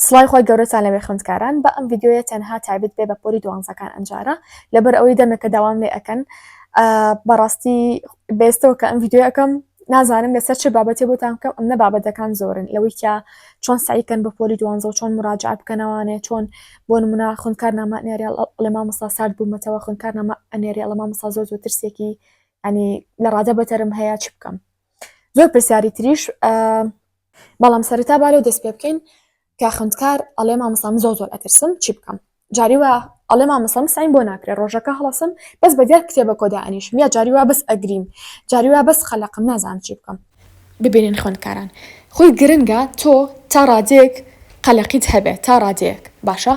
سڵای خۆی گەورەتان لەبێ خوێندکاران بە ئەم ڤیددیۆیە تەنها تایبەت بێ بە پۆلی دوانزەکان ئەنجارە لەبەر ئەوەی دەمێکە داوام لێ ئەەکەن بەڕاستی بێستەوە کە ئەم ڤیددیۆ ئەەکەم نازانم لەسەر چه بابەتێ بۆتان بکەم ئەم نەبابەتەکان زۆرن لەوەی کە چۆن سعیکەن بە پۆلی دوانزە و چۆن مراجعە بکەنەوانێ چۆن بۆ نمونە خوێندکار نامە ئەنێرێ لە مامۆستا سارد بوومەتەوە خوێندکار نامە ئەنێرێ لە مامۆستا زۆر ترسێکی ینی لە ڕادە بەتەرم هەیە چ بکەم زۆر پرسیاری تریش بەڵام سەرەتا با لەو دەست پێ بکەین کە خوێندکار ئەڵێ مامۆستام زۆر ئەترسم چی بکەم جاری وە ئەڵێ مامۆستام سعیم بۆ ناکرێت ڕۆژەکە هەڵەسم بەس بەدیار کتێبە کۆدا ئەنیشم یا جاری وا بەس ئەگریم جاری وا بەس خەلەقم نازانم چی بکەم ببینین خوێندکاران خۆی گرنگە تۆ تا ڕادێک قەلەقیت هەبێت تا ڕادێک باشە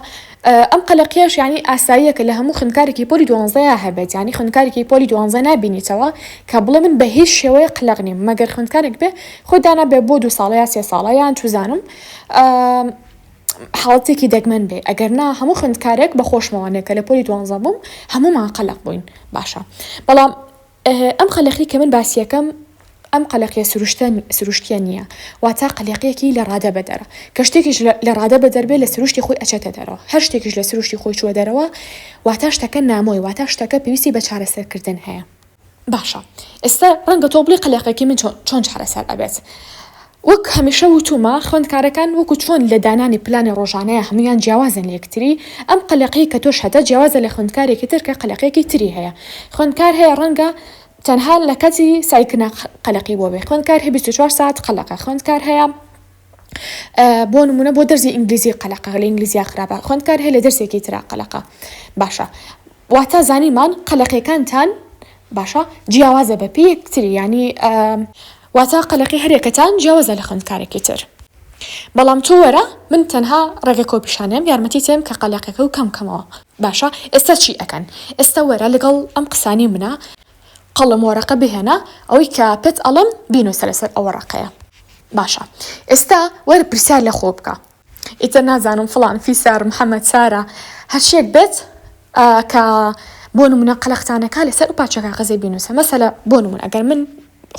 ئەم قەلەقیەش ینی ئاساییەکە لە هەموو خوێندکارێکی پۆلی دوانزەیە هەبێت ینی خوێندکارێکی پۆلی دوانزە نابینیتەوە کە بڵێ من بە هیچ شێوەیە قەلەق نیم مەگەر خوێندکارێک بێ خۆی دانا بێ بۆ 2 ساڵە یا 3 ساڵە یان توزانم حاڵەتێکی دەگمەن بێ ئەگەر نا هەموو خوێندکارێک بە خۆشمەوانێک کە لە پۆلی دوانزە بووم هەمومان قەلەق بووین باشە بەڵام ئەم قەلەقی کە من باسیەکەم ئەم قەلەقیە سروشتیە نییە واتە قەلەقیەکی لە ڕادە بەدەرە کە شتێکیش لە ڕادە بەدەربێ لە سروشتی خۆی ئەچێتە دەرەوە هەر شتێکیش لە سروشتی خۆی چوە دەرەوە واتە شتەکە نامۆی واتە شتەکە پێویستی بە چارەسەرکردن هەیە باشە ئێستا ڕەنگە تۆ بڵێ قەلەقێکی من چۆن چارەسەر ئەبێت وەک هەمیشە وتومە خوێندکارەکان وەکو چۆن لە دانانی پلانی ڕۆژانەیە هەمویان جیاوازن لە یەکتری ئەم قەلەقی کە تۆش هەتە جیاوازە لە خوێندکارێکی تر کە قەلەقێکی تری هەیە خوێندکار هەیە ڕەنگە تەنها لە کاتی سایکردنا قەلەقی بۆ بێ خوێندکار هەیە 24 ساعت قەلەقە خوێندکار هەیە بۆ نمونە بۆ دەرزی ئینگلیزی قەلەقە لە ئینگلیزیا خراپە خوێندکار هەیە لە دەرسێکی ترا قەلەقە باشە واتە زانیمان قەلەقیەکانتان باشە جیاوازە بە پێ یەکتری ینی واتە قەلەقی هەرێکەتان جیاوازە لە خوێندکارێکی تر بەڵام تۆ وەرە من تەنها ڕێگە کۆپیشانەم یارمەتی تێم کە قەلەقەکە و کەمکەمەوە باشە ئێستا چی ئەکەن ئێستا وەرە لەگەڵ ئەم قسانی منە قەڵم وەرەقە بهێنە ئەوەی کە پێت ئەڵم بینوسە لەسەر ئەو وەرەقەیە باشە ئێستا وەرە پرسیار لە خۆ بکە ئیتر نازانم فڵان فیسار محەممەد سارە هەرشێک بێت کە بۆ نمونە قەلەقتانەکە لەسەر و پاچەکە قەزەی بینوسە مەسەلە بۆ نمونە ئەگەر من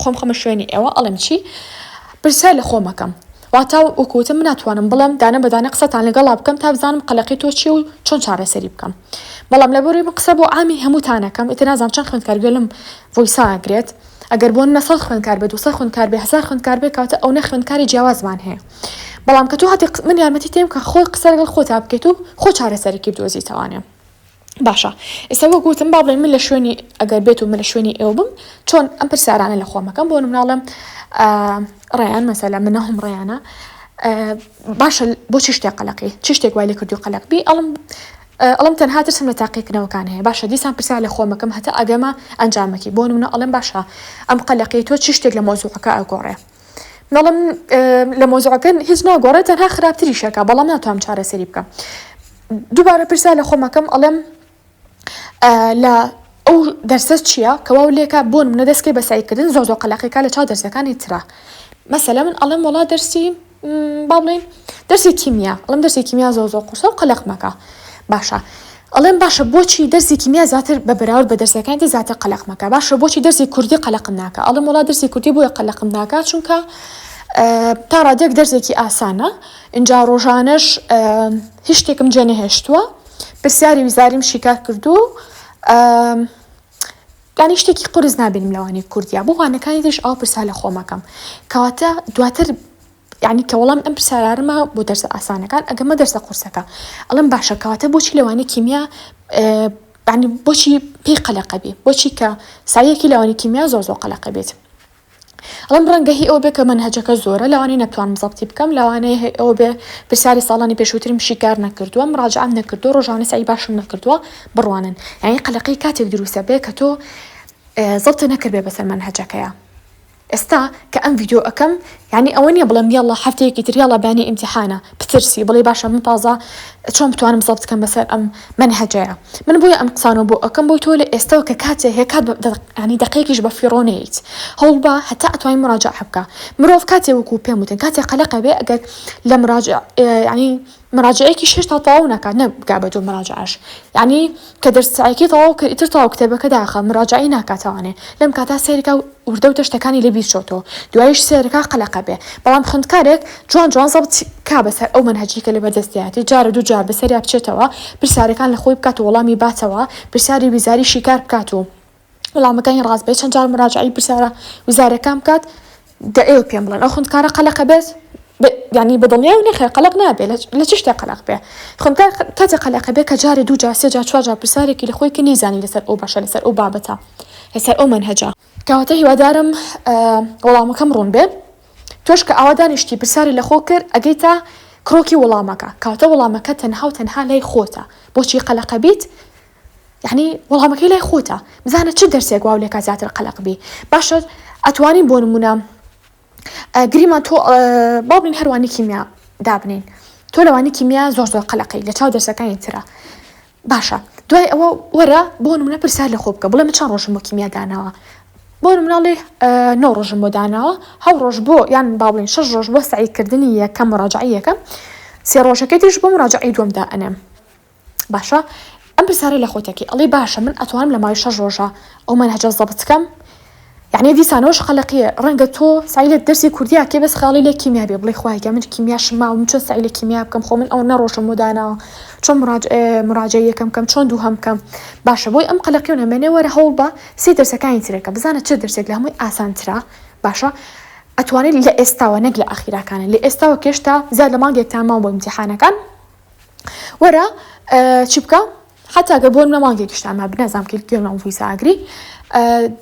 خۆم خەمە شوێنی ئێوە ئەڵم چی پرسیار لە خۆمەکەم واتە وەکوتم من ناتوانم بڵم دانە بەدانە قسەتان لەگەڵا بکەم تا بزانم قەلەقی تۆ چی و چۆن چارەسەری بکەم بەڵام لەبەرەوەی قسە بۆ ئامی هەمووتانەکەم ئیتر نازانم چەند خوێندکار گوێلم ڤۆیسا ئەگرێت ئەگەر بۆ 900 خوێندکار بێت 200 خوێندکار بێ 1000 خوێندکار بێ کەواتە ئەو خوێندکاری جیاوازمان هەیە بەڵام کە تۆ هاتی من یارمەتی تێم کە خۆی قسە لەگەڵ خۆتا بکەیت و خۆ چارەسەرێکی بدۆزیتەوانێ باشە ئێستا وە گوتم با بڵێن من لە شوێنی ئەگەر بێت و من لە شوێنی ئێوە بم چۆن ئەم پرسیارانە لە خۆمەکەم بۆ مناڵم ڕێیان مەسەلا منەهم ڕێیانە باشە بۆ چ شتێک قەلەقی چ شتێک وای لێ کردو قەلەقبی ئەڵم تەنها ترسم لە تاقیکردنەوەکان هەیە باشە دیسان پرسیار لە خۆمەکەم هەتا ئەگەمە ئەنجامەکی بۆ منە ئەڵم باشە ئەم قەلەقی تۆ چ شتێک لە مۆزوعەکە ئەگۆڕێ نەڵم لە مۆزوعەکەن هیچ ناگۆڕێت تەنها خراپتریشەکە بەڵام ناتوانم چارەسەری بکەم دووبارە پرسیار لە خۆمەکەم ئەڵم لە ئەو دەرسە چییە کەوا لێکە بۆ منە دەستکەی بەسایکردن زۆ قەلەقیەکە لە چاو دەرسەکانی ترا مەسەلە من ئەڵم وڵا دەرسی با بڵێن دەرسی کیمیا ئەڵم دەرسی کیمیا زۆ قورسە و قەلەق مەکە باشە ئەڵێم باشە بۆچی دەرسی کیمیا زیاتر بە بەراورد بە دەرسەکانی زیاتر قەلەق مەکە باشە بۆچی دەرسی کوردی قەلەقم ناکە ئەڵم وڵا دەرسی کوردی بۆیە قەلەقم ناکە چونکە تا ڕادێک دەرسێکی ئاسانە اینجا ڕۆژانەش هیچ شتێکم جێ نەهێشتووە پرسیاری ویزاریم شیکار کردو ینی شتێکی قورس نابینم لەوانی کوردیا بۆ وانەکانی دیش ئەو پرسیار لە خۆمەکەم کەواتە دواتر یعنی کە وەڵام ئەم پرسیارمە بۆ دەرسە ئاسانەکان ئەگەمە دەرسە قورسەکە ئەڵم باشە کەواتە بۆچی لەوانی کیمیا ینی بۆچی پێی قەلەقە بێ بۆچی کە سایەکی لەوانی کیمیا زۆر قەلەقە بێت ئەڵم ڕەنگە هی ئەو بێ کە منهەجەکە زۆرە لەوانی نەتوانم زەبتی بکەم لەوانەیە ئەو بێ پرسیاری ساڵانی پێشووترم شیکار نەکردووە مراجعەم نەکردو ڕۆژانە سعی باشم نەکردووە بڕوانن یعنی قەلەقی کاتێک دروستە بێ کە تۆ زەبتە نەکرد بێ بەسەر منهەجەکەیە ئێستا کە ئەم ڤیدیۆ ئەەکەم یعنی ئەوە نیە بڵێم یاڵڵا هەفتەیەکی تر یاڵڵا بانی ئیمتیحانە بترسی بڵێ باشە من تازە چۆن بتوانم زەبت بکەم بەسەر ئەم منهەجەیە من بۆیە ئەم قسانە بۆ ئەەکەم بۆی تۆ لە ئێستاوە کە کاتێ هەیە کات ینی دقەیەکیش بە فیڕۆنەیت هەوڵ بە هەتا ئەتوانین مراجعە بکە مرۆڤ کاتێ وەکو پێم وتن کاتێ قەلەقە بێ ئەگەر لە مراجعە ینی مراجعەیەکی شێش تا تەواو ناکات نەبگا بە دوو مراجعەش یعنی کە دەرسایەکی تەواو کرد ئیتر تەواو کتێبەکە داخە مراجعەی ناکاتەوانێ لەم کاتا سەیرکە وردە و تەشتەکانی لێ بیرچۆتەوە دوایش سەیرەکە قەلەقە بێ بەڵام خوێندکارێک جوان زەبط کا بەسەر ئەو منهەجی کە لە بەدەستیاتی جارە دوو جار بەسەریا بچێتەوە پرسیارەکان لە خۆی بکات و وەڵامی باتەوە پرسیاری ویزاری شیکار بکات و وەڵامەکانی ڕاست بێت چەند جار مراجعەی پرسیارە وزارەکان بکات ئێوە پێم بڵێن ئەو خوێندکارە قەلەقە بێت يعني بدڵنیا و نەخێ قەلەق نابێ لە چ شتێک قەلەق بێ خوێندکار کاتێک قەلەقە بێ کە جارێ دوو جار سێ جار چوار جار پرسیارێکی لە خۆی کە نەیزانی لەسەر ئەو باشە لەسەر ئەو بابەتە لەسەر ئەو منهەجە کەواتە هیوادارم وەڵامەکەم ڕوون بێ تۆش کە ئاوا دانیشتی پرسیاری لە خۆ کرد ئەگەیتە کڕۆکی وەڵامەکە کەواتە وەڵامەکە تەنها و تەنها لای خۆتە بۆچی قەلەقە بیت يعني وەڵامەکەی لای خۆتە بزانە چ دەرسێک واو لێ کا زیاتر قەلەق بی باشە ئەتوانین بۆ نمونە گریمان تۆ بابنین هەروانی کیمیا دابنین تۆ لەوانی کیمیا زۆر قەلەقی لە چاو دەرسەکانی ترە باشە دوای ئەوە وەرە بۆ نمونە پرسیار لە خۆ بکە بڵێ من چەند ڕۆژم بۆ کیمیا داناوە بۆ نمونەڵێ 9 ڕۆژم بۆ داناوە 7 ڕۆژ بۆ یان با بڵێن 6 ڕۆژ بۆ سعیکردنی یەکەم مراجعەی یەکەم 3 ڕۆژەکەی دیش بۆ مراجعەی دووەمدا ئەنێم باشە ئەم پرسیارە لە خۆتەکەی ئەڵێ باشە من ئەتوانم لە ماوەی 6 ڕۆژە ئەو منهەجە زەبط بکەم يعني دیسانەوەش قەلەقیە ڕەنگە تۆ سعی لە دەرسی کوردیا کێ بەس خاڵی لە کیمیا بێ بڵێ خوایگە من کیمیاشم ماوە من چۆن سعی لە کیمیا بکەم خۆ من ئەو نەڕۆژم بۆ داناوە چۆن مراجعەی یەکەم بکەم چۆن دووهەم بکەم باشە بۆی ئەم قەلەقی و نەمێنێ وەرە هەوڵ بە سێ دەرسەکانی ترێکە بزانە چه دەرسێک لە هەمووی ئاسانترە باشە ئەتوانێت لە ئێستاوە نەک لە ئاخیرەکانە لە ئێستاوە کێشتا زیاد لە مانگێکتان ماوە بۆ ئیمتیحانەکان وەرە چی بکە حتا گە بۆ منە مانگێکیشتانما بنەزانم کە گوێم ویزا ئاگری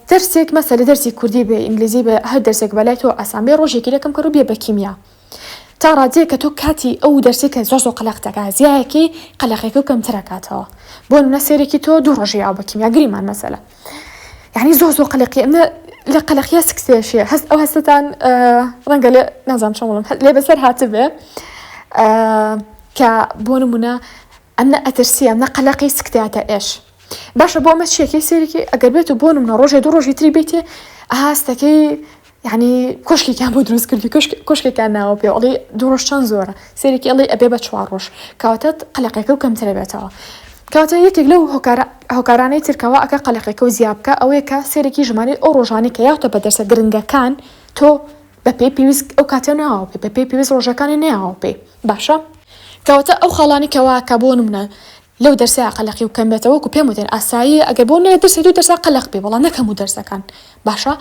دەرسێک مەسەلە دەرسی کوردی بێ ئینگلیزی بە هەر دەرسێک بەلای تۆ ئاسان بێ ڕۆژێکی لەکەم کەڕ بێ بە کیمیا تا ڕادێ کە تۆ کاتی ئەو دەرسێک کە زۆر قەلەق دەکات زیایەکی قەلەقێک و کەمترە کاتەوە بۆ نمونە سێرێکی تۆ 2 ڕۆژی ئاو بە کیمیا گریمان مەسەلە یعنی زۆر قەلەقی ئەمە لە قەلەقیە سکسێشیە هەست ئەو هەستتان ڕەنگە لێ نازانم چۆن بڵێم لێ بەسەر هاتبێ کە بۆ نمونە ئەمە ئەترسی ئەمە قەلەقی سکتاتە ئێش باشە بۆ ئەمە چیەکەی سێرێکی ئەگەر بێت و بۆ نمونە ڕۆژێ 2 ڕۆژی تری بێتێ ئاهاستەکەی یعنی کۆشکێکیان بۆ دروست کردی کۆشکێکیان ناوە پێ ئەڵێ 2 ڕۆژ چەند زۆرە سێرێکی ئەڵێ ئەبێ بە 4 ڕۆژ کەواتە قەلەقێکە و کەمترە بێتەوە کەواتە یەکێک لەو هۆکارانەی ترکەوە ئەکە قەلەقێکە و زیاد بکە ئەوەیە کە سێرێکی ژمارەی ئەو ڕۆژانەی کە یاوتە بە دەرسە گرنگەکان تۆ بە پێی پێویست ئەو کاتە ناوە پێ بە پێی پێویست ڕۆژەکانی ناوە پێ باشە کەواتە ئەو خاڵانی کەوا کە بۆ نمونە لەو دەرسە قەلەقی و کەم بێتەوە و پێم وتێن ئاسایی ئەگەر بۆ نێ دەرسێ دوو دەرسا قەلەق بێ بەڵام نەکەم و دەرسەکان باشە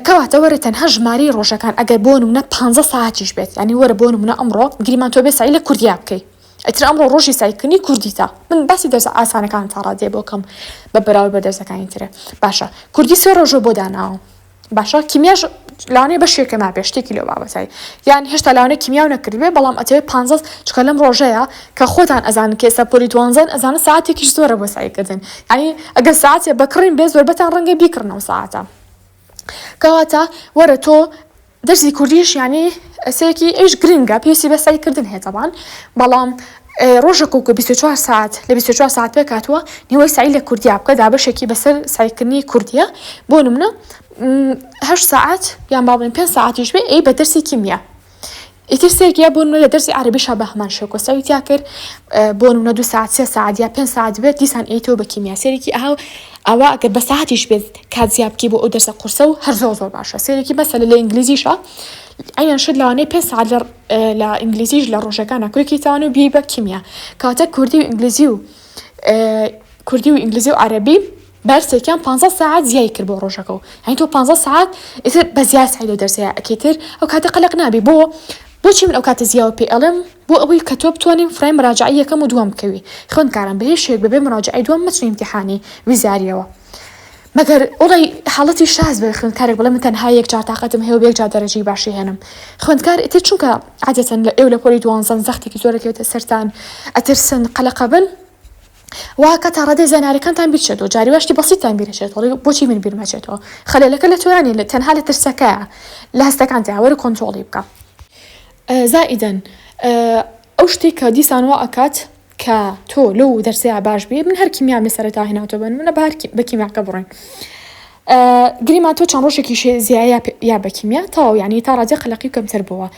کەواتە وەرە تەنها ژماری ڕۆژەکان ئەگەر بۆ نمونە 15 ساعتیش بێت ینی وەرە بۆ نمونە ئەمڕۆ گریمان تۆ بێ سعی لە کوردیا بکەیت ئەتر ئەمڕۆ ڕۆژی سایکردنی کوردیتە من باسی دەرسە ئاسانەکان تا ڕادێ بۆکەم بە بەراورد بە دەرسەکانی ترە باشە کوردی 3 ڕۆژە بۆ داناوە باشە کیمیاش لاوانەیە بەشێکەما بێ شتێکی لەو بابەتای یان هێشتا لاوانەیە کیمیا نەکردبێ بەڵام ئەتەوێت 15 چکە لەم ڕۆژەیە کە خۆتان ئەزانن کێسە پۆلیتوانزان ئەزانە ساعتێکیش زۆرە بۆ سایکردن ینی ئەگەر ساعتێ بکڕین بێ زۆربەتان ڕەنگە بیکردنەوە ساعتە کەواتە وەرە تۆ دەرسی کوردیش ینی سەیەکی ئەیش گرنگە پێویستی بە سایکردن هەیە تەبان بەڵام ڕۆژێک و 24 ساعت لە 24 ساعت پێ کاتووە نیوەی سعی لە کوردیا بکە دابەشێکی بەسەر سایکردنی کوردیە بۆ نمونە 8 ساعت یان با بڵێن 5 ساعتیش بێ ئەی بە دەرسی کیمیا ئیتر سێرگیا بۆ نمونە لە دەرسی عەرەبیشا بە هەمان شێوە سەویتیا کرد بۆ نمونە 2 ساعت 3 ساعت یا 5 ساعت بێت دیسان ئەیتەوە بە کیمیا سێرێکی ئەوە ئەگەر بە ساعتیش بێت کات زیاد بکەی بۆ ئەو دەرسە قورسە و هەر زۆر باشە سێرێکی مەسەلە لە ئینگلیزیشە ئەیان شت لەوانەیە 5 ساعت لە ئینگلیزیش لە ڕۆژەکانە کوێکی تاوانە و بیێ بە کیمیا کاتە کوردی و ئینگلیزی و عەرەبی بەرسێکیان 15 ساعت زیای کرد بۆ ڕۆژەکە و هەین تۆ 15 ساعت ئیتر بە زیاد سعی لەو دەرسەیە ئەکەیتر ئەو کاتە قەلەق نابی بۆچی من ئەو کاتە زیاوە پێ ئەڵێم بۆ ئەوەی کە تۆ بتوانین فرای مراجعەی یەکەم و دووەم بکەوی خوێندکاران بە هیچ شێک بەبێ مراجعەی دووەم مەچین ئیمتیحانی ویزاریەوە مەگەر ئەڵی حاڵەتی شاز بە خوێندکارێک بڵێ من تەنها یەک جار تااقەتم هەیە و یەک جار دەرەجەی باشی هێنم خوێندکار ئیتر چونکە عادەتەن ئێو لە پۆلی دوانزەن زەختێکی زۆرەکەوێتە سەرتان ئەترسن قەلەقە بن وا کە تا ڕادەی زاناریەکانتان بیرچێتەوە جاری واشتی بەسیتان بیرەچێتەوە بۆچی من بیرمەچێتەوە خەلەلەکە لە تۆیانی تەنها لە ترسەکەیە لە هەستەکان تاوەرە کۆنترۆڵی بکە زائیدەن ئەو شتێک کە دیسانەوە ئەکات کە تۆ لەو دەرسەیە باش بێ من هەر کیمیا مەسەرەتا هێناوتە بن منە بە کیمیاکە بڕێن گریمان تۆ چەند ڕۆژێکیشێ زیایە یا بە کیمیا تەواو یعنی تا ڕادێ قەلەقی و کەمتر بووە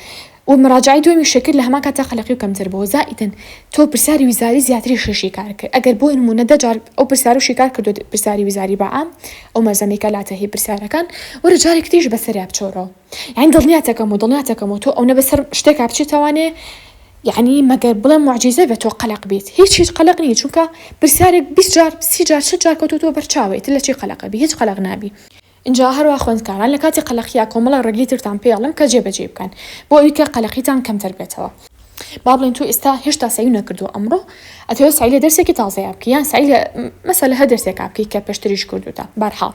و مراجعی دومی شکل لە هەمان کاتا قەلەقی و کەمتر بووە زائیدن تۆ پرسیاری ویزاری زیاتری ششی کار کرد ئەگەر بۆ نمونە دەجار ئەو پرسیار و شیکار کردو پرسیاری ویزاری بەعام ئەو مەرزەمێکە لاتە هەیە پرسیارەکان وەرە جارێک تریش بەسەریا بچۆرەوە یعنی دڵنیاتەکەم و تۆ ئەو نە بەسەر شتێکا بچیتەوانێ یعنی مەگەر بڵێ معجیزە بێت تۆ قەلەق بیت هیچ قەلەق نییە چونکە پرسیارێک 20 جار 30 جار 60 جار کەوتۆ تۆ بەرچاوێت لە چی قەلەقە بی هیچ قەلەق نابی اینجا هەروە خوێندکاران لە کاتی قەلەقیا کۆمەڵە ڕێگەی ترتان پێڵم کە جێبەجێ بکەن بۆ ئەوی کە قەلەقیتان کەمتر بێتەوە با بڵێن تۆ ئێستا هێشتا سعی نەکردو ئەمڕۆ ئەتەوێت سعی لە دەرسێکی تازەیە بکە یان سعی لە مەسەلە هەر دەرسێکا بکەی کە پێشتریش کردوتە بەرحاڵ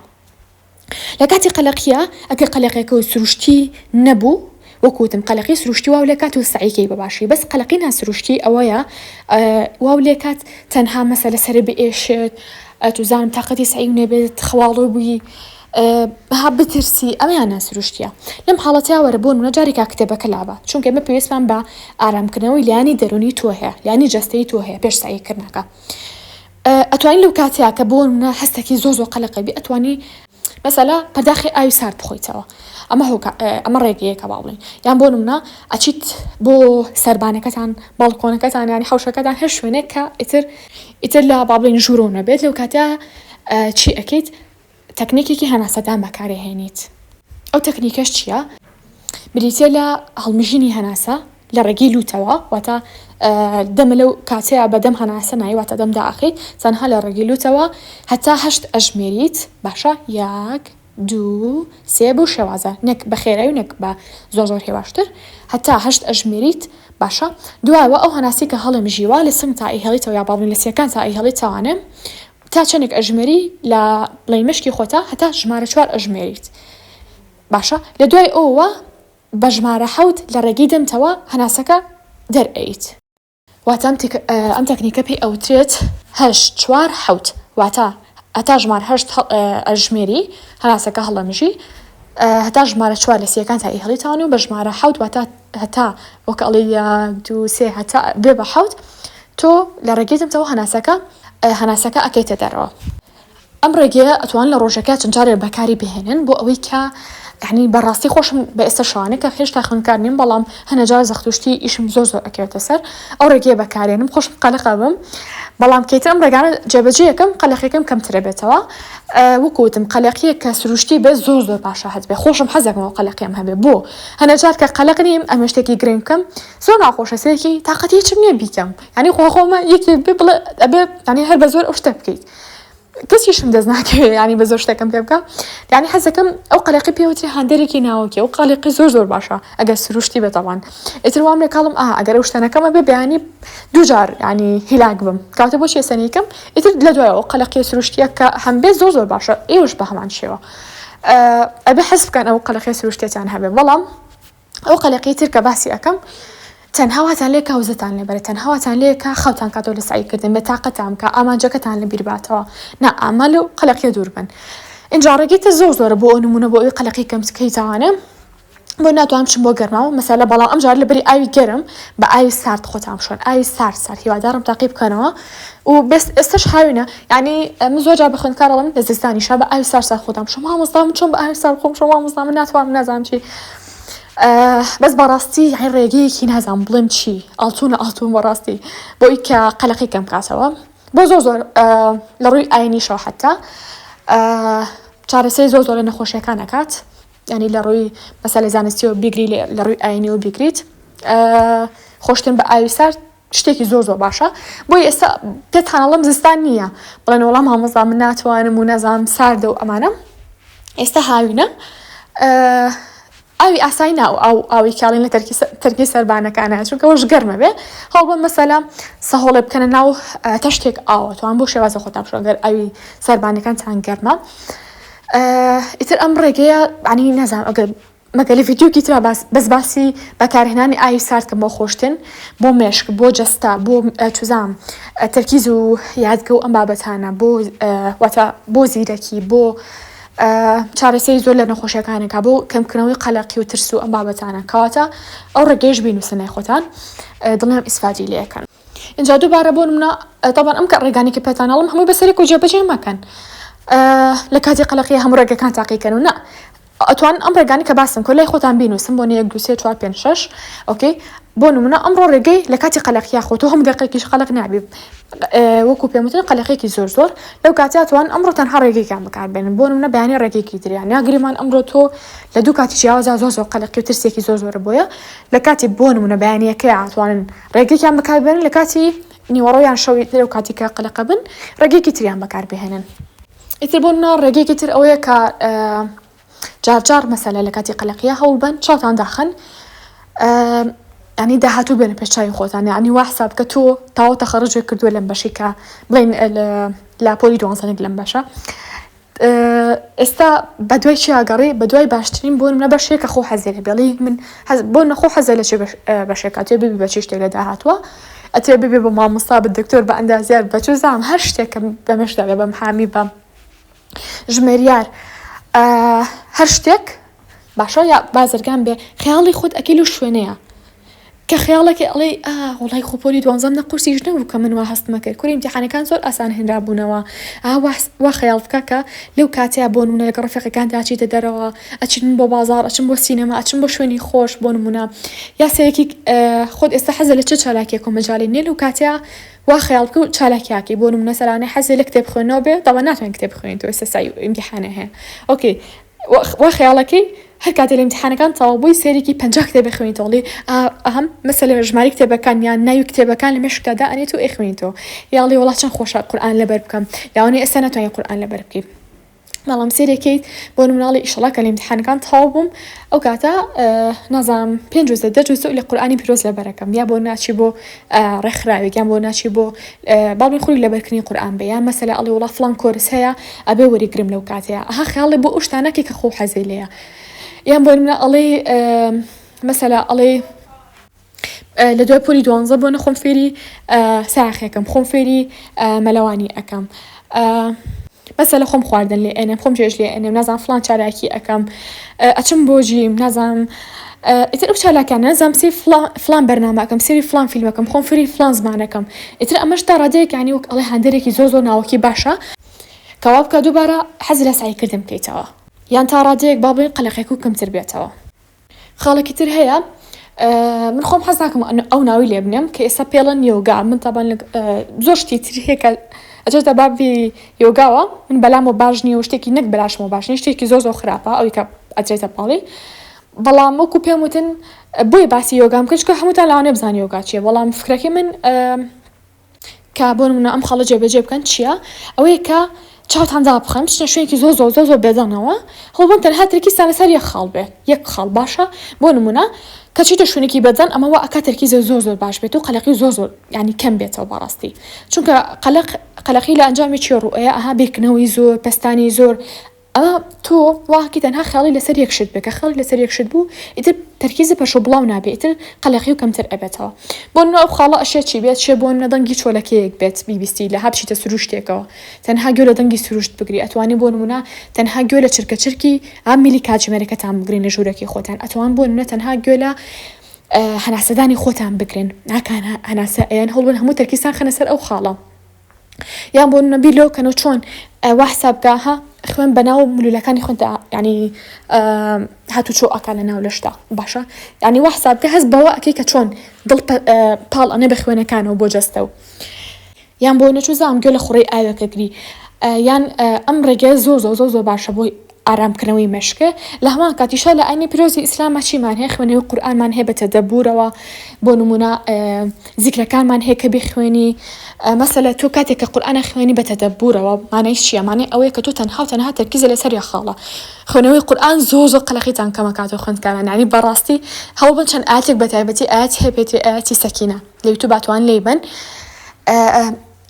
لە کاتی قەلەقیا ئەگەر قەلەقێکە و سروشتی نەبوو وەکوتم قەلەقی سروشتی واو لێ کات و سعیکەی بەباشی بەس قەلەقی ناسروشتی ئەوەیە واو لێ کات تەنها مەسەلە سەر بئێشێت توزانم تاقەتی سعی نەبێت خەواڵۆ بووی ها بترسی ئەمەیان ناسروشتیە لەم حاڵەتیا وەرە بۆ نمونە جارێکا کتێبەکە لابە چونکە ئێمە پێویستمان بە ئارامکردنەوەی لایانی دەرونی تۆ هەیە لایانی جەستەی تۆ هەیە پێش سعیکردنەکە ئەتوانین لەو کاتەیە کە بۆ نمونە هەستێکی زۆر قەلەقەبی ئەتوانی مەسەلا پەرداخی ئاوی سارد بخۆیتەوە ئەمە ڕێگەیەکە با بڵێن یان بۆ نمونە ئەچیت بۆ سەربانەکەتان باڵکۆنەکەتان ینی حەوشەکەتان هەر شوێنێک کە ئیتر لە با بڵێن ژوورۆ نەبێت لەو کاتە چی ئەکەیت تەکنیکێکی هەناسەدان بەکارهێنیت ئەو تەکنیکەش چییە؟ بریتە لە هەڵمژینی هەناسە لە ڕێگەی لوتەوە واتە دەمە لەو کاتەیە بەدەم هەناسە نایی واتە دەمدا ئەخەیت تەنها لە ڕێگەی لوتەوە هەتا 8 ئەژمێریت باشە 1 2 3 بۆ شێوازە نەک بە خێرایی و نەک بە زۆر هێواشتر هەتا 8 ئەژمێریت باشە دوایەوە ئەو هەناسی کە هەڵمژیوە لە سنگ تا ئیهێڵیتەوە یا باڵین لە سیەکان تا ئیهێڵیتەوانێ تا چەندێک ئەژمێری لە بڵێ مشکی خۆتا هەتا ژمارە 4 ئەژمێریت باشە لە دوای ئەوە بە ژمارە 7 لە ڕێگەی دەمتەوە هەناسەکە دەرئەیت واتە ئەم تەکنیکە پێی ئەوترێت 8 4 7 واتە هەتا ژمارە 8 ئەژمێری هەناسەکە هەڵەمژی هەتا ژمارە 4 لە سیەکان تا ئیهێڵیتەوانێ و بە ژمارە 7 واتە هەتا وەکەڵی 2 3 هەتا بێ بە 7 تۆ لە ڕێگەی دەمتەوە هەناسەکە ئەکەیتە دەرەوە ئەم ڕێگەیە ئەتوان لە ڕۆژەکە چەند جارێک بەکاری بهێنن بۆ ئەوەی کە یعنی بەڕاستی خۆشم بە ئێستا شوانە کە هێشتا خوێندکار نیم بەڵام هەنەجار زەختوشتی ئیشم زۆر ئەکەوێتە سەر ئەو ڕێگەیە بەکارێنم خۆشم قەلەقە بم بەڵام کەیتر ئەم ڕێگانە جێبەجێ یەکەم قەلەقیەکەم کەمترە بێتەوە وەکوتم قەلەقیە کە سروشتی بێ زۆر باشە هەت بێ خۆشم حەزەکەمەوە قەلەقیم هەبێ بۆ هەنەجار کە قەلەق نیم ئەمە شتێکی گرنگ بکەم زۆر ناخۆشە سێکی تاقەتی هیچم نییە بیکەم ینی خۆمە یەکی بێ بڵێ ئەبێ ینی هەر بە زۆر ئەو شتە بکەیت کەسیشم دەست ناکەوێت ینی بە زۆر شتێکم پێ بکە ینی حەزەکەم ئەو قەلەقی پێوتری هەندێکی ناوەکی ئەو قەلەقی زۆر باشە ئەگەر سروشتی بێتەوان ئیتر وام لێ کاڵم ئەگەر ئەو شتەنەکەمە بێ بەیانی دووجار ینی هیلاک بم کاتە بۆ چێسەنیکەم ئیتر لە دوایەوە قەلەقی سروشتیە کە هەم بێ زۆر باشە ئێوەش بە هەمان شێوە ئەبێ حەز بکەن ئەو قەلەقی سروشتیان هەبێ بەڵام ئەو قەلەقی تر کە باسی ئەەکەم تەنهاواتان لێ کاوزتان لێبەرێت تەنهاواتان لێ کە خەوتان کاتەوە لە سعیکردن بە تاقەتان کە ئامانجەکەتان لە بیرباتەوە نا ئامال و قەلەقیە دوور بن اینجا ڕێگەیتە زۆرە بۆ نمونە بۆ ئەوی قەلەقی کەم بکەیتەوانە بۆ ناتوانم بچم بۆ گەرماوە مەسەلە بەڵام ئەمجار لەبەری ئاوی گەرم بە ئاوی سارد خۆتان بشۆن ئاوی سارد هیوادارم تاقی بکەنەوە و ئێستش هاوینە ینی من زۆر جار بە خوێندکارەڵم لە زستانیشا بە ئاوی سارد خۆتان بشۆم مامۆستام چۆن بە ئاوی سارد خۆم شۆم مامۆستام ناتوانم نازانم چی بەس بەڕاستی هەین ڕێگەیەکی نازانم بڵێم چی ئاڵتون بەڕاستی بۆی کە قەلەقی کەم بکاتەوە بۆ زۆر لە ڕووی ئاینیشەوە حتا چارەسەری زۆر لە نەخۆشیەکان ئەکات ینی لە ڕووی مەسەلەی زانستیەوە بیگری لە ڕووی ئاینیەوە بیگریت خۆشتن بە ئاوی سارد شتێکی زۆر باشە بۆی ئێستا پێتانەڵم زستان نییە بڵێن وەڵام مامۆستا من ناتوانم و نەزانم ساردە و ئەمانە ئێستا هاوینە ئاوی ئاسایی ناو ئاوی کاڵین لە تەرکی سەربانەکانە چونکە ئەوش گەرمە بێ هەڵ بە مەسەلا سەهۆڵێ بکەنە ناو تەشتێک ئاوە توان بۆ شێوازە خۆتان بشۆن گەر ئاوی سەربانەکانتان گەرمە ئیتر ئەم ڕێگەیە عنی نەزانم ئەگەر مەگەلی ڤیدیۆکی ترا بەس باسی بەکارهێنانی ئاوی ساردکەم بۆ خۆشتن بۆ مێشک بۆ جەستا بۆ توزام تەرکیز و یادگە و ئەم بابەتانە بۆ زیرەکی بۆ چارەسەری زۆر لە نەخۆشیەکانێکا بۆ کەمکردنەوەی قەلەقی و ترس و ئەم بابەتانە کەواتە ئەو ڕێگەیش بینوسنەی خۆتان دڵنیام ئیسفادی لێەکەن اینجا دووبارە بۆ نمونە طبعا ئەم کە ڕێگانی کە پێتانەڵم هەمووی بەسەری و جێبەجێ مەکەن لە کاتی قەلەقی هەموو ڕێگەکان تاقیکەن و نا ئەتوان ئەم ڕێگانی کە باسم کرد لای خۆتان بینوسم بۆ 1 2 3 4 5 6 ئۆکەی بۆ نمونە ئەمڕۆ ڕێگەی لە کاتی قەلەقیا خۆ تۆ هەموو دقیقێکیش قەلەق نابی وەکو پێم وتن قەلەقێکی زۆر لەو کاتیاتوان ئەمڕۆ تەنها ڕێگەیەکیان بەکاربێنن بۆ نمونە بەیانی ڕێگەیەکی تریان یاگریمان ئەمڕۆ تۆ لە دوو کاتی جیاوازە زۆر قەلەقی و ترسێکی زۆرە بۆیە لە کاتی بۆ نمونە بەیانیەکەی ئاتوانن ڕێگەیەکیان بەکاربێنن لە کاتی نیوەڕۆیان شەوی لەو کاتی کە قەلەقە بن ڕێگەیەکی تریان بەکاربێنن ئیتر بۆ نمونە ڕێگەیەکی تر ئەوەیە کە جار مەسەلە لە کاتی قەلەقیە هەوڵ بن چاوتان داخن ینی داهاتوو بێنە پێش چاوی خۆتان ینی وا حساب کە تۆ تاوە تەخەڕجێک کردووە لەم بەشی کە بڵێن لاپۆلی 12 لەم بەشە ئێستا بەدوای چی ئاگەڕی بەدوای باشترین بۆ منە بەشێک کە خۆ حەزێ لە بێڵی من بۆ نەخۆ حەزە لە چێ بەشێکات تێ ببی بە چی شتێک لە داهاتووە ئەتێ ببێ بە مامۆستا بە دکتۆر بە ئەندازیار بەچوو زام هەر شتێکم بەمەشدا بێ بەم حامی بەم ژمێریار هەر شتێک باشە یا بازرگان بێ خەیاڵی خۆت ئەکیل و شوێنەیە کە خەیاڵێکی ئەڵێ وڵای خۆپۆلی 12 نەقورسیش نەبوو کە من وا هەستمە کرد کوری امتحانەکان زۆر ئاسان هێنرابوونەوە وا خەیاڵ بکە کە لەو کاتەیە بۆ نمونە لەگەڵ ڕەفیقەکان داچیتە دەرەوە ئەچین بۆ بازار ئەچم بۆ سینەما ئەچم بۆ شوێنی خۆش بۆ نمونە یا سەرێکی خۆت ئێستا حەزە لە چ چالاکیەک و مەجای نیە لەو کاتەیە وا خەیاڵ بکە و چالاکیاکی بۆ نمونە سەرانەی حەزێ لە کتێب خوێنەوە بێ دەڵێ ناتوانین کتێب خوێنیت و ئێستا سای امتحانە هەیە ئۆکەی وا خەیاڵەکەی هەر کاتێ لە امتحانەکان تەواو بووی سێرێکی 50 کتێب خوێنیتەوە ئەهم مەسەلە ژماری کتێبەکان یان ناوی کتێبەکان لە مێشکدادا ئەنێت و ئەخوێنیتەوە یاڵی وڵات چەند خۆشە قورئان لەبەر بکەم یاوەنێ ئێستا ناتوانین قورئان لەبەر بکەین بەڵام سێرێکیت بۆ نمونەڵی ئیشەڵا کە لە امتحانەکان تەواو بووم ئەو کاتە نازانم 5 جوزە 10 جوزە لە قورئانی پیرۆز لەبەرەکەم یا بۆ ناچی بۆ ڕێکخراوێک یان بۆ ناچی بۆ باڵی خوری لەبەرکردنی قورئان بێ یان مەسەلە ئەڵێ وڵا فڵان کۆرس هەیە ئەبێ وەریگرم لەو کاتەیە ئەها خەیاڵی بۆ ئەو شتانەکێ کە خۆ حەزی لێیە یان بۆ نمونە ئەڵێ مەسەلە ئەڵێ لە دوای پۆلی 12 بۆ نەخۆم فێری ساخێکم خۆم فێری مەلەوانی ئەەکەم مەسەلە خۆم خواردن لێ ئێنێم خۆم جێژ لێ ئێنێم نازانم فڵان چالاکی ئەەکەم ئەچم بۆ ژیم نازانم ئیتر ئەو چالاکیان نازانم سێ فڵان بەرنامەکەم سێری فڵان فیلمەکەم خۆم فێری فڵان زمانەکەم ئیتر ئەمەش تا ڕادەیەک ینی وەک ئەڵێ هەندێرێکی زۆر ناوەکی باشە کەوا بکە دووبارە حەز لە سایکردن بکەیتەوە یان تا ڕادەیەک با بڵێن قەلەقێک و کەمتر بێتەوە خاڵێکی تر هەیە من خۆم حەز ناکەم ئەو ناوی لێ بنێم کە ئێستا پێڵەن یۆگا من تابان زۆر شتی تر هەیە کە ئەجێتە بابی یۆگاوە من بەلامەوە باش نییە و شتێکی نەک بەلاشمەوە باش نیە شتێکی زۆر خراپە ئەوی کە ئەجێتە پاڵی بەڵام وەکو پێم وتن بۆی باسی یۆگام کرد کە هەمووتان لاوانێ بزان یۆگا چییە بەڵام فکرەکەی من کە بۆ نمونە ئەم خەڵە جێبەجێ بکەن چییە ئەوەیە کە چاوتاندا بخەم بچنە شوێنێکی زۆر بێدەنەوە هەڵبن تەنها ترکیستان لەسەر یەک خاڵ بێ یەک خاڵ باشە بۆ نمونە کە چیتە شوێنێکی بەدەن ئەمەوە ئەکا تەرکیزە زۆر باش بێت و قەلەقی زۆر ینی کەم بێتەوە بەڕاستی چونکە قەلەقی لە ئەنجامی ڕوئەیە ئەها بێکنەوەی زۆر پەستانی زۆر ئەمە تۆ واکی تەنها خەڵی لەسەر یەکشت بێ کە خەڵی لەسەر یەکشت بوو ئیتر تەرکیزە پەشۆ بڵاو نابێت ئیتر قەلەقی و کەمتر ئەبێتەوە بۆ ئەو خاڵە ئەشێ چی بێت شێ بۆ نەدەنگی چۆلەکەیەک بێت بیبیستی لە هەبچیتە سروشتێکەوە تەنها گوێ لە دەنگی سروشت بگری ئەتوانی بۆ نمونە تەنها گوێ لە چرکی ئام میلی کاتژمێرەکەتان بگرین لە ژوورەکەی خۆتان ئەتوان بۆ نمونە تەنها گوێ لە هەناسەدانی خۆتان بگرن ناکان هەناسە ئەیان هەڵبن هەموو تەرکیستان خەنە سەر ئەو خاڵە یان بۆ نمونە بیرلۆکەن و چۆن وا حسابگاها خوێن بەناو ملولەکانی خوێندا ینی هاتوو چۆ ئەکا لە ناو لەشتا باشە ینی وا حسابگە هەست بەوە ئەکەی کە چۆن دڵ پاڵ ئەنێ بە خوێنەکانەوە بۆ جەستە و یان بۆ نەچووزام گوێ لە خوڕی ئاوێکەگری یان ئەم ڕێگە زۆر باشە بۆی ئارامکردنەوەی مەشکە لە هەمان کاتیشە لە ئاینی پیرۆزی ئیسلامە چیمان هەیە خوێنەوەی قورئانمان هەیە بە تەدەبورەوە بۆ نمونە زیکرەکانمان هەیە کە بخوێنی مەسەلە تۆ کاتێک کە قورئانە خوێنی بە تەدەبورەوە مانای چییە مانای ئەوەیە کە تۆ تەنها تەرکیزە لەسەر یە خاڵە خوێنەوەی قورئان زۆر قەلەقیتان کەمەکاتەوە خوێندکاران ینی بەڕاستی هەوڵ بن چەند ئاەتێک بە تایبەتی ئاەت هەیە پێێتی ئاەتی سەکینە لە یوتیوب ئەتوان لێی بن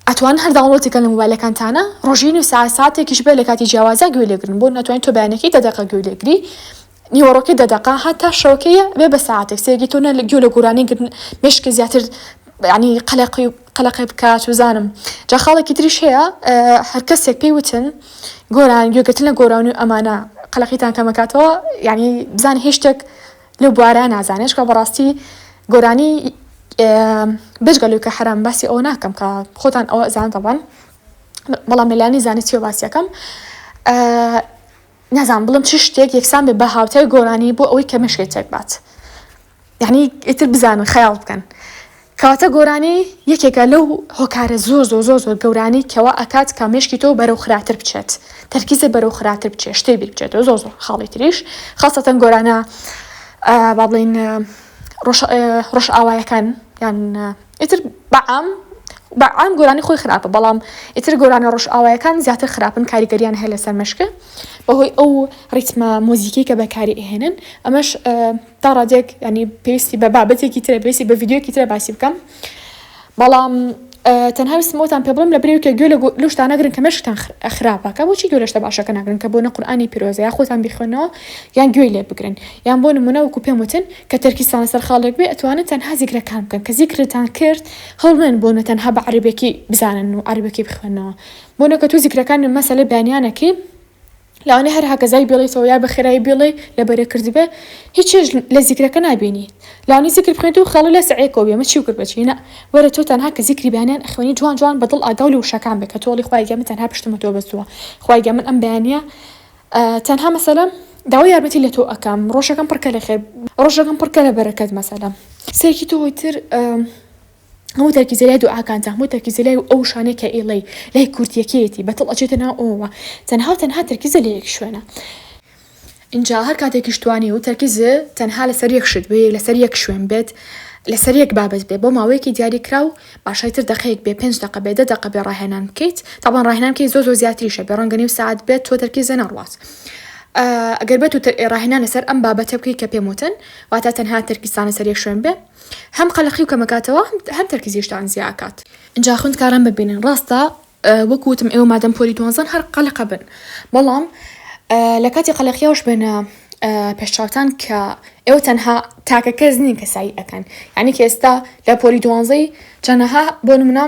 ئەتوان هەر داوڵۆتێکە لە موبایلەکانتانە ڕۆژینی و ساعتێکیش بێ لە کاتی جیاوازە گوێ لێگرن بۆ ناتوانین تۆ بەیانێکی دەدەقە گوێ لێگری نیوەڕۆکەی دەدەقا هەتا شەوکەیە بێ بە ساعتێک سێگی تۆ گوێ لە گۆرانی گرن مێشکە زیاتر ینی قەلەقی بکات وزانم جا خاڵێکی تریش هەیە هەر کەسێک پێی وتن گۆران گوێگرتن لە گۆرانی و ئەمانە قەلەقیتان کەمەکاتەوە ینی بزانێ هیچ شتێک لەو بوارە نازانێت کە بەڕاستی گۆرانی بشگەلو کە حرام باسی ئەو ناکەم کە خۆتان ئەوە ئەزان دەبن بەڵام لەلایەنی زانستی و باسیەکەم نازانم بڵم چ شتێک یەکسان بێ بە هاوتای گۆرانی بۆ ئەوەی کە مشکێت تێک بات، یعنی ئیتر بزانن خەیاڵ بکەن کەواتە گۆرانی یەکێکە لەو هۆکارە زۆر گەورانی کەەوە ئەکات کە مێشکی تۆ بەرەو خراتر بچێت، تەرکیزە بەرەو خراتر بچێت، شتێ بیر بچێتەوە زۆر خاڵی تریش خاستەن گۆرانە با بڵین ڕۆژ ئاوایەکان یان ئیتر بەعام گۆرانی خۆی خراپە، بەڵام ئیتر گۆرانە ڕۆژ ئاوایەکان زیاتر خراپن کاریگەریان هەیە لەسەر مشکە بەهۆی ئەو ڕیتمە مۆزیکی کە بەکاری ئەهێنن. ئەمەش تا ڕادێک ینی پێویستی بە بابەتێکی ترە پێویستی بە ڤیدیۆکی ترە باسی بکەم، بەڵام تەنها ویستمەوەتان پێ بڵم لە برێوکە گوێ لە شتان نەگرن کە مشکتان خراپەکە بۆچی گوێ لە شتە باشەکە ناگرن کە بۆنە قورئانی پیرۆزە یا خۆتان بیخوێنەوە یان گوێی لێ بگرن، یان بۆ نمونە وەکو پێم وتن کە تەرکیزتان لەسەر خاڵێک بێ ئەتوانن تەنها زیکرەکان بکەن کە زیکرتان کرد هەڵمێن بۆنە تەنها بە عەرەبیەکی بزانن و عەرەبیەکی بخوێنەوە، بۆنە کە تو زیکرەکان مەسەلە بەیانیانەکەی لەوانەیە هەر هەکەزای بێڵێتەوە یا بە خێرایی بێڵێ لە بەرەکردی بێ هیچیش لە زیکرەکە نابینی، لەوانەیە زیکر بخوێنیت و خەڵە لە سعەیەکەوە بێ مەچی و کرد بەچی نە وەرە تۆ تەنها کە زیکری بەیانیان ئەخوێنی جوان بەدڵ ئاگاو لە وشەکان بێ کە تۆڵی خوای گەمن تەنها پشتمە تۆ بەستووە، خوای گەمن ئەم بەیانیە تەنها مەسەلەم داوای یارمەتی لە تۆ ئەکەم، ڕۆژەکەم پڕکە لە خێر، ڕۆژەکەم پڕکە لە بەرەکەت مەسەلەم سێکی تۆ هۆیتر هەموو تەرکیزە لای دوعاکانتە، هەموو تەرکیزە لای ئەو شانەی کە ئێڵێ لای کورتیەکەیەتی بەتڵ ئەچێتە ناو ئەوەوە تەنها تەرکیزە لە یەک شوێنە. اینجا هەر کاتێکیش توانی و تەرکیزە تەنها لەسەر یەک شت بێ لەسەر یەک شوێن بێت لەسەر یەک بابەت بێ بۆ ماوەیەکی دیاری کرا و باشایتر دقەیەک بێ 5 دقە بێ 10 دقە بێ ڕاهێنان بکەیت تاوان ڕاهێنانکەی زۆر زیاتریشە بێ ڕەنگە نێو ساعت بێت تۆ تەرکیزە نەڕوات. ئەگەر بێت و ڕاهێنان لەسەر ئەم بابەتە بکەی کە پێم وتن واتە تەنها تەرکیزتان لەسەر یەک شوێن بێ هەم قەلەقی و کەمەکاتەوە هەم تەرکیزیشتان زیاکات. اینجا خوێندکاران ببینن ڕاستە وەکوتم ئێوە مادەم پۆلی دوانزەن هەر قەلەقە بن، بەڵام لە کاتی قەلەقیەوەش بێنە پێشچاوتان کە ئێوە تەنها تاکە کەس نین کە سایی ئەەکەن، یعنی کە ئێستا لە پۆلی دوانزەی چەندەها بۆ نمونە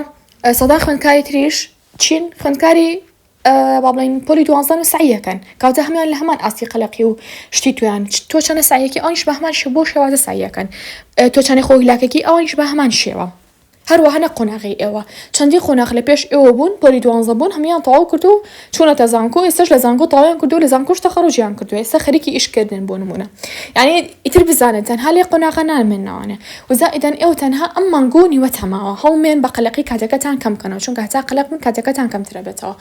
سەدا خوێندکاری تریش چین خوێندکاری با بڵین پۆلی دوانزەن و سعیەکەن کەواتە هەمان لە هەمان ئاستی قەلەقی و شتی تویان تۆ چەندە سایەکی ئەوانیش بە هەمان شێوە بۆ شێوازە سایەکەن، تۆ چەندی خۆی لاکەکی ئەوانیش بە هەمان شێوە، هەروەها نە قۆناغی ئێوە چەندی قۆناغ لە پێش ئێوە بوون پۆلی دوانزە بوون هەمیان تەواو کرد و چوونەتە زانکۆ ئێستاش لە زانکۆ تەواویان کردو لە زانکۆش تەخەڕوجیان کردو ئێستا خەریکی ئیشکردن بۆ نمونە، یعنی ئیتر بزانن تەنها لێ قۆناغە نامێننەوانە و زائیدەن ئێوە تەنها ئەم مانگۆ نیوە تەماوە هەڵمێن بە قەلەقی کاتەکەتان کەم بکەنەوە چونکە هەتا قەلەق بن کاتەکەتان کەمترە بێتەوە.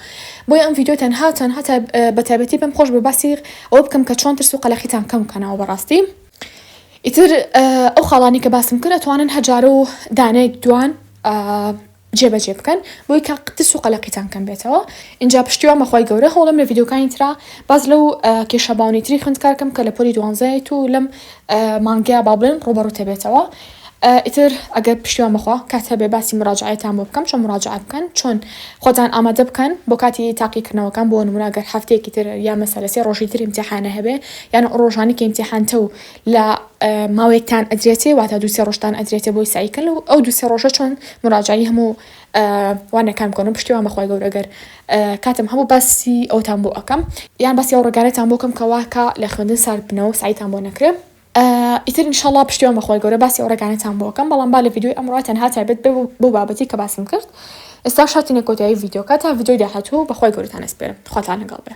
بۆیە ئەم ڤیدیۆ تەنها بە تایبەتی پێم خۆش بە باسی ئەوە بکەم کە چۆن ترس و قەلەقیتان کەم بکەنەوە بەڕاستی. ئیتر ئەو خاڵانی کە باسم کرد ئەتوانن هەجارە و دانەیەک دوان جێبەجێ بکەن بۆی کە ترس و قەلەقیتان کەم بێتەوە. اینجا پشتیوان بەخوای گەورە هەوڵم لە ڤیدیۆکانی ترا باز لەو کێشەباونی تری خوێندکارکەم کە لە پۆلی دوانزەیەت و لەم مانگەیە با بڵێن ڕوبەڕوو تێبێتەوە. ئیتر ئەگەر پشتیوان بخوا کات هەبێ باسی مراجعەتان بۆ بکەم چۆن مراجعە بکەن چۆن خۆتان ئامادە بکەن بۆ کاتی تاقیکردنەوەکان بۆ نمونە ئەگەر هەفتەیەکی تر یا مەسەلە 3 ڕۆژی تر ئیمتیحانە هەبێ یان ڕۆژانی کە ئیمتیحانتە و لە ماوەیەکتان ئەدرێتێ واتە 2-3 ڕۆژتان ئەدرێتێ بۆی سایکل و ئەو 2-3 ڕۆژە چۆن مراجعی هەموو وانەکان بکەن و پشتیوان بەخوای گەورە ئەگەر کاتم هەموو باسی ئەوتان بۆ ئەەکەم یان باسی ئەو ڕێگانەتان بۆ کەم کەوا کە لە خوێندن سارد بنەوە سعیتان بۆ نەکرێ. ئیتر ئینشاءڵڵا پشتیوان بەخوای گەورە باسی ئەو ڕێگانەتان بۆ ئەەکەم بەڵام با لە ڤیدیۆی ئەمڕۆ تەنها تایبەت بۆ بابەتی کە باسم کرد. ئێستا شاتینە کۆتایی ڤیدیۆکە تا ڤیدیۆی داهاتوو بەخوای گەورەتان ئەسپێرم خواتان لەگەڵ بێ.